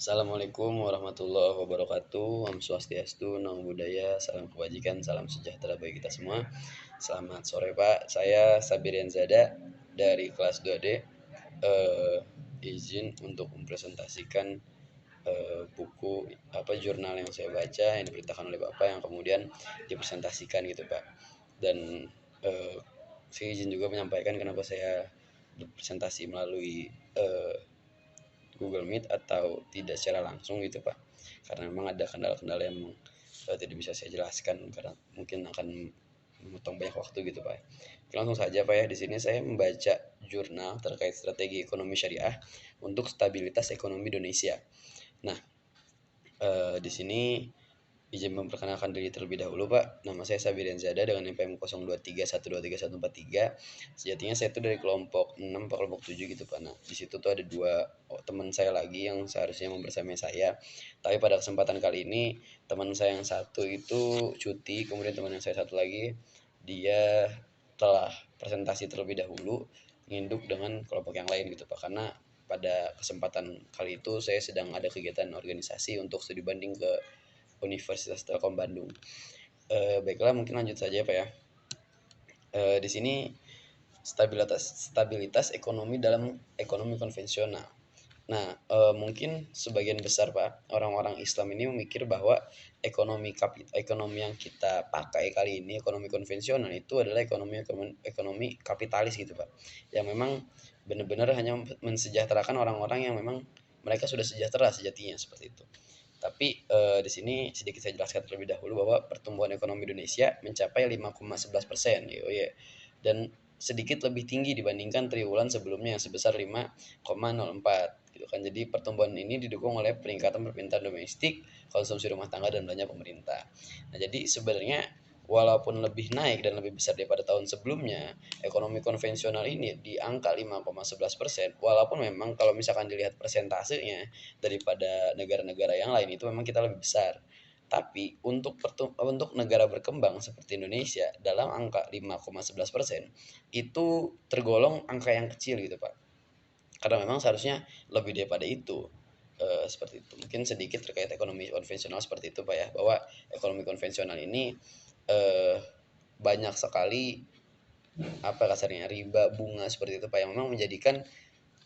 Assalamualaikum warahmatullahi wabarakatuh. Om Swastiastu, Namo Buddhaya, salam kebajikan, salam sejahtera bagi kita semua. Selamat sore Pak, saya Sabirian Zada dari kelas 2D. Izin untuk mempresentasikan buku jurnal yang saya baca yang diberitakan oleh Bapak yang kemudian dipresentasikan gitu Pak. Dan eh, saya izin juga menyampaikan kenapa saya berpresentasi melalui eh, Google Meet atau tidak secara langsung gitu Pak, karena memang ada kendala-kendala yang tidak bisa saya jelaskan karena mungkin akan memotong banyak waktu gitu Pak. Oke, langsung saja Pak ya, di sini saya membaca jurnal terkait strategi ekonomi syariah untuk stabilitas ekonomi Indonesia. Nah, di sini izin memperkenalkan diri terlebih dahulu Pak. Nama saya Sabirian Zada dengan NPM 0231231143. Sejatinya saya itu dari kelompok 6 ke kelompok 7 gitu Pak. Nah, di situ tuh ada dua teman saya lagi yang seharusnya membersamai saya. Tapi pada kesempatan kali ini teman saya yang satu itu cuti, kemudian teman yang saya satu lagi dia telah presentasi terlebih dahulu nginduk dengan kelompok yang lain gitu Pak. Karena pada kesempatan kali itu saya sedang ada kegiatan organisasi untuk studi banding ke Universitas Telkom Bandung. Baiklah, mungkin lanjut saja Pak ya. Di sini stabilitas ekonomi dalam ekonomi konvensional. Nah, mungkin sebagian besar Pak orang-orang Islam ini memikir bahwa ekonomi yang kita pakai kali ini, ekonomi konvensional itu adalah ekonomi kapitalis gitu Pak. Yang memang benar-benar hanya mensejahterakan orang-orang yang memang mereka sudah sejahtera sejatinya seperti itu. Tapi di sini sedikit saya jelaskan terlebih dahulu bahwa pertumbuhan ekonomi Indonesia mencapai 5,11%, dan sedikit lebih tinggi dibandingkan triwulan sebelumnya yang sebesar 5,04 gitu kan. Jadi pertumbuhan ini didukung oleh peningkatan permintaan domestik, konsumsi rumah tangga dan belanja pemerintah. Nah, jadi sebenarnya walaupun lebih naik dan lebih besar daripada tahun sebelumnya, ekonomi konvensional ini di angka 5,11%, walaupun memang kalau misalkan dilihat persentasenya daripada negara-negara yang lain itu memang kita lebih besar. Tapi untuk negara berkembang seperti Indonesia dalam angka 5,11% itu tergolong angka yang kecil gitu Pak. Karena memang seharusnya lebih daripada itu. Seperti itu. Mungkin sedikit terkait ekonomi konvensional seperti itu Pak ya, bahwa ekonomi konvensional ini eh, banyak sekali kasarnya riba bunga seperti itu Pak, yang memang menjadikan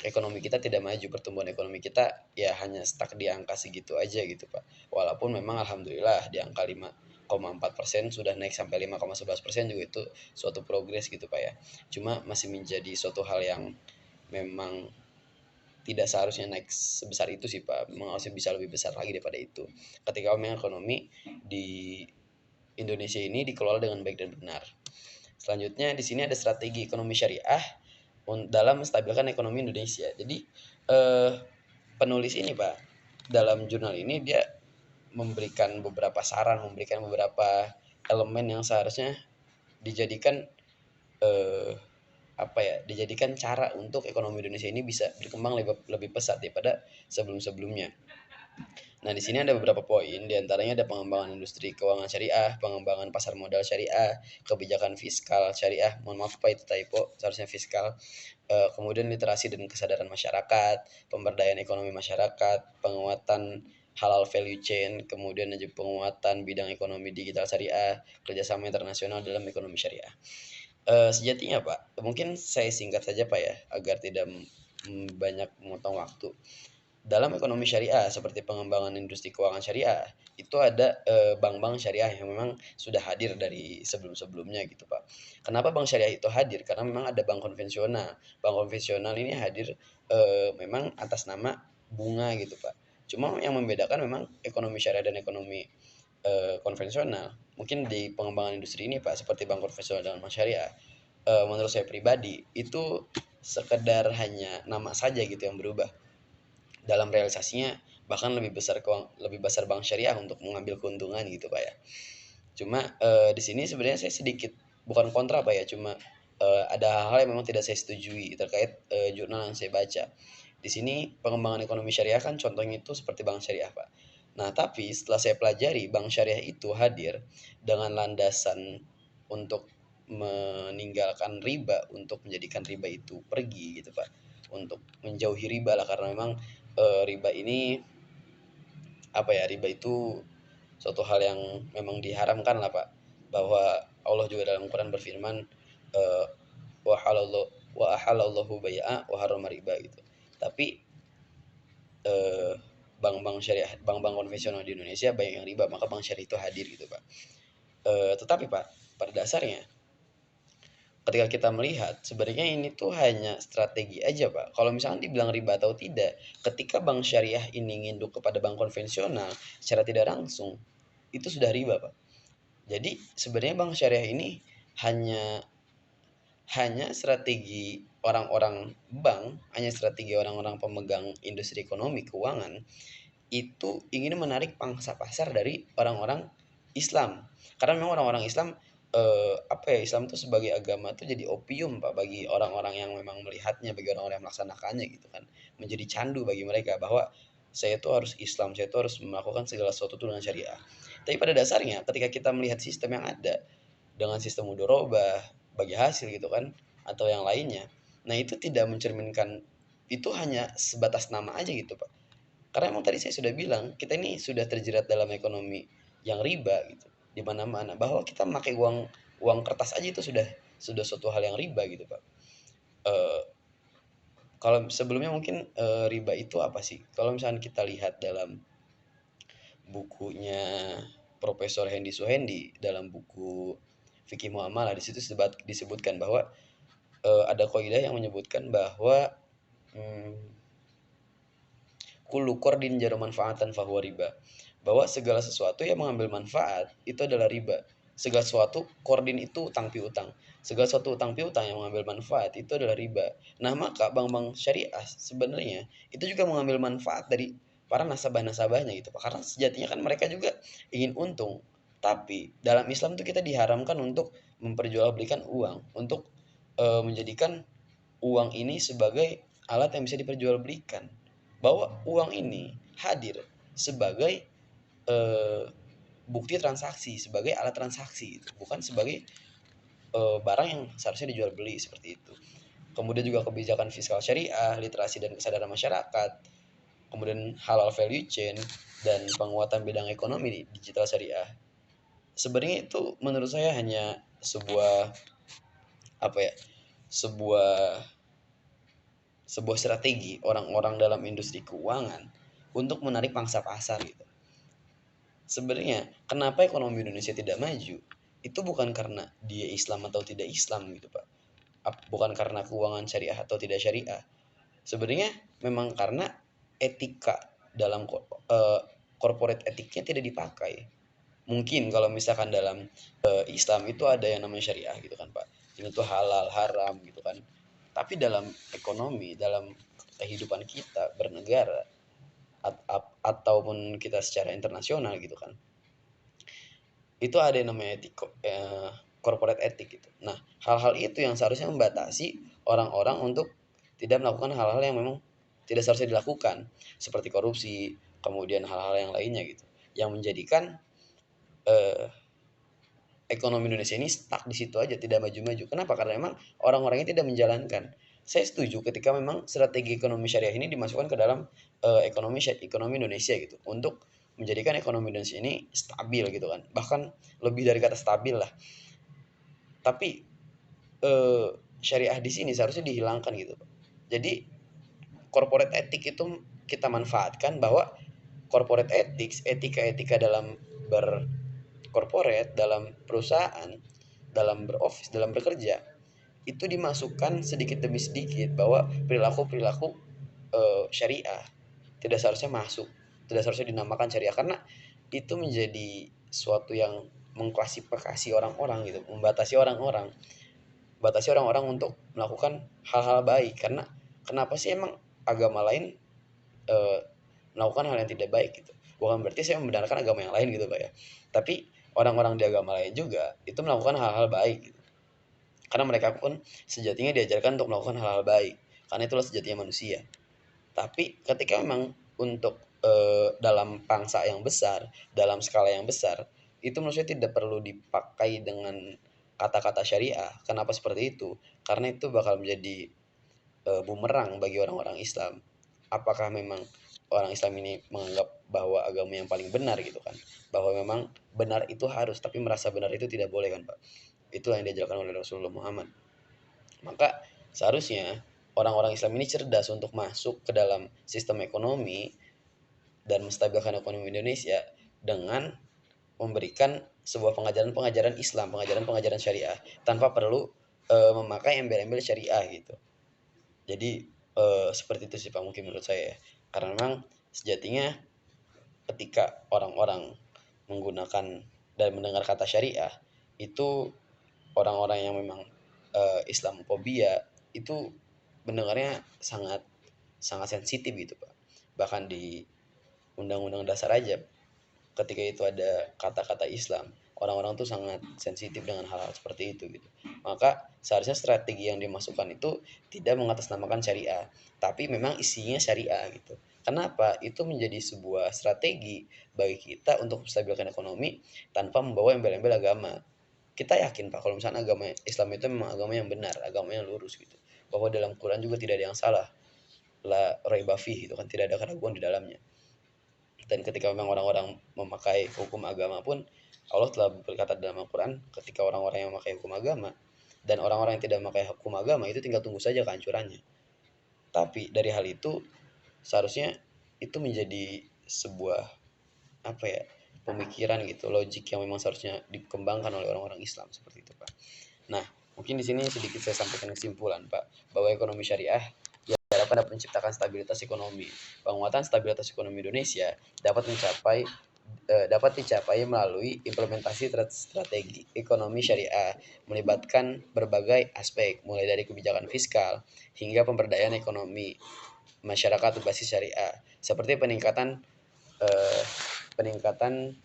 ekonomi kita tidak maju, pertumbuhan ekonomi kita ya hanya stuck di angka segitu aja gitu Pak. Walaupun memang alhamdulillah di angka 5,4% sudah naik sampai 5,11% juga itu suatu progres gitu Pak ya. Cuma masih menjadi suatu hal yang memang tidak seharusnya naik sebesar itu sih Pak. Memang harusnya bisa lebih besar lagi daripada itu. Ketika memang ekonomi di Indonesia ini dikelola dengan baik dan benar. Selanjutnya di sini ada strategi ekonomi syariah dalam menstabilkan ekonomi Indonesia. Jadi eh, penulis ini Pak dalam jurnal ini dia memberikan beberapa saran, memberikan beberapa elemen yang seharusnya dijadikan eh, dijadikan cara untuk ekonomi Indonesia ini bisa berkembang lebih pesat daripada sebelum-sebelumnya. Nah, di sini ada beberapa poin, di antaranya ada pengembangan industri keuangan syariah, pengembangan pasar modal syariah, kebijakan fiskal syariah. Mohon maaf Pak, itu typo, seharusnya fiskal. Kemudian literasi dan kesadaran masyarakat, pemberdayaan ekonomi masyarakat, penguatan halal value chain, kemudian juga penguatan bidang ekonomi digital syariah, kerjasama internasional dalam ekonomi syariah. Sejatinya Pak, mungkin saya singkat saja Pak ya, agar tidak banyak memotong waktu. Dalam ekonomi syariah seperti pengembangan industri keuangan syariah itu ada bank-bank syariah yang memang sudah hadir dari sebelum-sebelumnya gitu Pak. Kenapa bank syariah itu hadir? Karena memang ada bank konvensional. Bank konvensional ini hadir memang atas nama bunga gitu Pak. Cuma yang membedakan memang ekonomi syariah dan ekonomi konvensional. Mungkin di pengembangan industri ini Pak, seperti bank konvensional dan bank syariah. Menurut saya pribadi itu sekedar hanya nama saja gitu yang berubah. Dalam realisasinya bahkan lebih besar bank syariah untuk mengambil keuntungan gitu Pak ya. Cuma di sini sebenarnya saya sedikit bukan kontra Pak ya, cuma ada hal-hal yang memang tidak saya setujui terkait jurnal yang saya baca. Di sini pengembangan ekonomi syariah kan contohnya itu seperti bank syariah Pak. Nah, tapi setelah saya pelajari bank syariah itu hadir dengan landasan untuk meninggalkan riba, untuk menjadikan riba itu pergi gitu Pak. Untuk menjauhi riba lah, karena memang riba ini apa ya, riba itu suatu hal yang memang diharamkan lah Pak, bahwa Allah juga dalam Quran berfirman, eh, wa halallahu wa ahallallahu bai'a wa harrama riba gitu. Tapi eh, bank-bank syariah, bank-bank konvensional di Indonesia banyak yang riba, maka bank syariah itu hadir gitu Pak. Tetapi Pak, pada dasarnya ketika kita melihat sebenarnya ini tuh hanya strategi aja Pak. Kalau misalkan dibilang riba atau tidak, ketika bank syariah ini nginduk kepada bank konvensional secara tidak langsung, itu sudah riba Pak. Jadi sebenarnya bank syariah ini hanya hanya strategi orang-orang bank, hanya strategi orang-orang pemegang industri ekonomi keuangan itu ingin menarik pangsa pasar dari orang-orang Islam. Karena memang orang-orang Islam apa ya, Islam itu sebagai agama itu jadi opium Pak bagi orang-orang yang memang melihatnya, bagi orang-orang yang melaksanakannya gitu kan. Menjadi candu bagi mereka bahwa saya itu harus Islam, saya itu harus melakukan segala sesuatu itu dengan syariah. Tapi pada dasarnya ketika kita melihat sistem yang ada dengan sistem mudorobah bagi hasil gitu kan, atau yang lainnya, nah itu tidak mencerminkan, itu hanya sebatas nama aja gitu Pak. Karena emang tadi saya sudah bilang, kita ini sudah terjerat dalam ekonomi yang riba gitu. Di mana-mana bahwa kita memakai uang uang kertas aja itu sudah suatu hal yang riba gitu, Pak. Eh kalau sebelumnya mungkin riba itu apa sih? Kalau misalnya kita lihat dalam bukunya Profesor Hendy Suhendi, dalam buku Fikih Muamalah, di situ disebutkan bahwa ada kaidah yang menyebutkan bahwa hmm, kullu qardin jara manfaatan fahuwa riba. Bahwa segala sesuatu yang mengambil manfaat itu adalah riba. Segala sesuatu qardin itu utang piutang. Segala sesuatu utang piutang yang mengambil manfaat itu adalah riba. Nah, maka bank-bank syariah sebenarnya itu juga mengambil manfaat dari para nasabah-nasabahnya gitu Pak. Karena sejatinya kan mereka juga ingin untung. Tapi dalam Islam tuh kita diharamkan untuk memperjualbelikan uang, untuk menjadikan uang ini sebagai alat yang bisa diperjualbelikan, bahwa uang ini hadir sebagai eh, bukti transaksi, sebagai alat transaksi, bukan sebagai barang yang seharusnya dijual beli seperti itu. Kemudian juga kebijakan fiskal syariah, literasi dan kesadaran masyarakat, kemudian halal value chain, dan penguatan bidang ekonomi digital syariah. Sebenarnya itu menurut saya hanya sebuah apa ya, sebuah sebuah strategi orang-orang dalam industri keuangan untuk menarik pangsa pasar gitu. Sebenarnya kenapa ekonomi Indonesia tidak maju? Itu bukan karena dia Islam atau tidak Islam gitu Pak. Bukan karena keuangan syariah atau tidak syariah. Sebenarnya memang karena etika dalam corporate etiknya tidak dipakai. Mungkin kalau misalkan dalam Islam itu ada yang namanya syariah gitu kan Pak. Ini tuh halal, haram gitu kan. Tapi dalam ekonomi, dalam kehidupan kita bernegara ataupun kita secara internasional gitu kan, itu ada yang namanya corporate ethic gitu. Nah, hal-hal itu yang seharusnya membatasi orang-orang untuk tidak melakukan hal-hal yang memang tidak seharusnya dilakukan, seperti korupsi, kemudian hal-hal yang lainnya gitu, yang menjadikan eh, ekonomi Indonesia ini stuck di situ aja, tidak maju-maju. Kenapa? Karena memang orang-orangnya tidak menjalankan. Saya setuju ketika memang strategi ekonomi syariah ini dimasukkan ke dalam ekonomi Indonesia gitu, untuk menjadikan ekonomi Indonesia ini stabil gitu kan, bahkan lebih dari kata stabil lah. Tapi eh, syariah di sini seharusnya dihilangkan gitu. Jadi corporate ethic itu kita manfaatkan, bahwa corporate ethics, etika-etika dalam berkorporat, dalam perusahaan, dalam beroffice, dalam bekerja, itu dimasukkan sedikit demi sedikit, bahwa perilaku-perilaku syariah tidak seharusnya masuk, tidak seharusnya dinamakan syariah, karena itu menjadi suatu yang mengklasifikasi orang-orang gitu, batasi orang-orang untuk melakukan hal-hal baik. Karena kenapa sih emang agama lain eh, melakukan hal yang tidak baik gitu? Bukan berarti saya membenarkan agama yang lain gitu Pak ya, tapi orang-orang di agama lain juga itu melakukan hal-hal baik gitu. Karena mereka pun sejatinya diajarkan untuk melakukan hal-hal baik, karena itulah sejatinya manusia. Tapi ketika memang untuk dalam pangsa yang besar, dalam skala yang besar, itu menurut saya tidak perlu dipakai dengan kata-kata syariah. Kenapa seperti itu? Karena itu bakal menjadi bumerang bagi orang-orang Islam. Apakah memang orang Islam ini menganggap bahwa agama yang paling benar gitu kan, bahwa memang benar itu harus, tapi merasa benar itu tidak boleh kan Pak. Itulah yang diajarkan oleh Rasulullah Muhammad. Maka seharusnya orang-orang Islam ini cerdas untuk masuk ke dalam sistem ekonomi dan menstabilkan ekonomi Indonesia dengan memberikan sebuah pengajaran-pengajaran Islam, pengajaran-pengajaran syariah tanpa perlu memakai embel-embel syariah gitu. Jadi seperti itu sih Pak mungkin menurut saya ya. Karena memang sejatinya ketika orang-orang menggunakan dan mendengar kata syariah itu orang-orang yang memang Islamophobia itu mendengarnya sangat sangat sensitif gitu Pak. Bahkan di Undang-Undang Dasar aja ketika itu ada kata-kata Islam, orang-orang tuh sangat sensitif dengan hal-hal seperti itu gitu. Maka seharusnya strategi yang dimasukkan itu tidak mengatasnamakan syariah, tapi memang isinya syariah gitu. Kenapa? Itu menjadi sebuah strategi bagi kita untuk menstabilkan ekonomi tanpa membawa embel-embel agama. Kita yakin Pak kalau misalnya agama Islam itu memang agama yang benar, agama yang lurus gitu. Bahwa dalam Quran juga tidak ada yang salah. La raiba fihi itu kan tidak ada keraguan di dalamnya. Dan ketika memang orang-orang memakai hukum agama pun Allah telah berkata dalam Al-Quran ketika orang-orang yang memakai hukum agama dan orang-orang yang tidak memakai hukum agama itu tinggal tunggu saja kehancurannya. Tapi dari hal itu seharusnya itu menjadi sebuah apa ya pemikiran gitu logik yang memang seharusnya dikembangkan oleh orang-orang Islam seperti itu Pak. Nah mungkin di sini sedikit saya sampaikan kesimpulan Pak bahwa ekonomi syariah diharapkan dapat menciptakan stabilitas ekonomi. Penguatan stabilitas ekonomi Indonesia dapat dicapai melalui implementasi strategi ekonomi syariah melibatkan berbagai aspek mulai dari kebijakan fiskal hingga pemberdayaan ekonomi masyarakat berbasis syariah seperti eh, peningkatan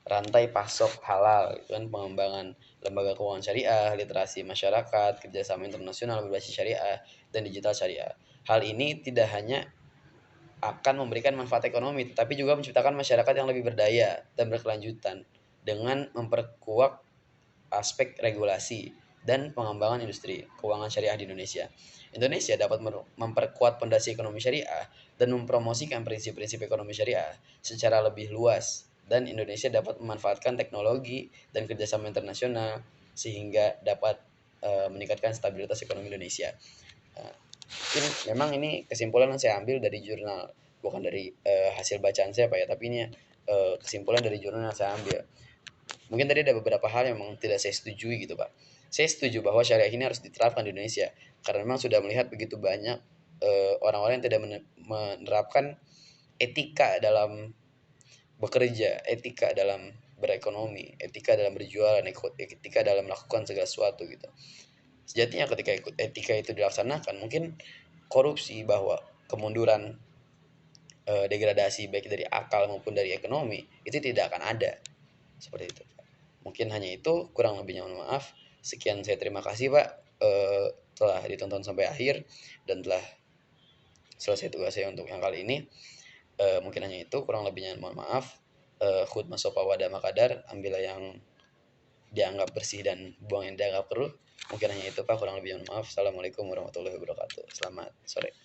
rantai pasok halal gitu kan, pengembangan lembaga keuangan syariah, literasi masyarakat, kerjasama internasional berbasis syariah, dan digital syariah. Hal ini tidak hanya akan memberikan manfaat ekonomi, tapi juga menciptakan masyarakat yang lebih berdaya dan berkelanjutan dengan memperkuat aspek regulasi dan pengembangan industri keuangan syariah di Indonesia. Indonesia dapat memperkuat fondasi ekonomi syariah dan mempromosikan prinsip-prinsip ekonomi syariah secara lebih luas dan Indonesia dapat memanfaatkan teknologi dan kerjasama internasional sehingga dapat meningkatkan stabilitas ekonomi Indonesia. Uh, Mungkin memang ini kesimpulan yang saya ambil dari jurnal, bukan dari hasil bacaan saya Pak ya, tapi ini kesimpulan dari jurnal yang saya ambil. Mungkin tadi ada beberapa hal yang memang tidak saya setujui gitu Pak. Saya setuju bahwa syariah ini harus diterapkan di Indonesia karena memang sudah melihat begitu banyak orang-orang yang tidak menerapkan etika dalam bekerja, etika dalam berekonomi, etika dalam berjualan, etika dalam melakukan segala sesuatu gitu. Sejatinya ketika etika itu dilaksanakan, mungkin korupsi bahwa kemunduran degradasi baik dari akal maupun dari ekonomi itu tidak akan ada. Seperti itu. Mungkin hanya itu, kurang lebihnya mohon maaf. Sekian saya terima kasih Pak telah ditonton sampai akhir dan telah selesai tugas saya untuk yang kali ini. Mungkin hanya itu, kurang lebihnya mohon maaf. Khud masofa wada makadar, ambillah yang dianggap bersih dan buang yang dianggap keruh. Mungkin hanya itu Pak, kurang lebihnya mohon maaf. Assalamualaikum warahmatullahi wabarakatuh. Selamat sore.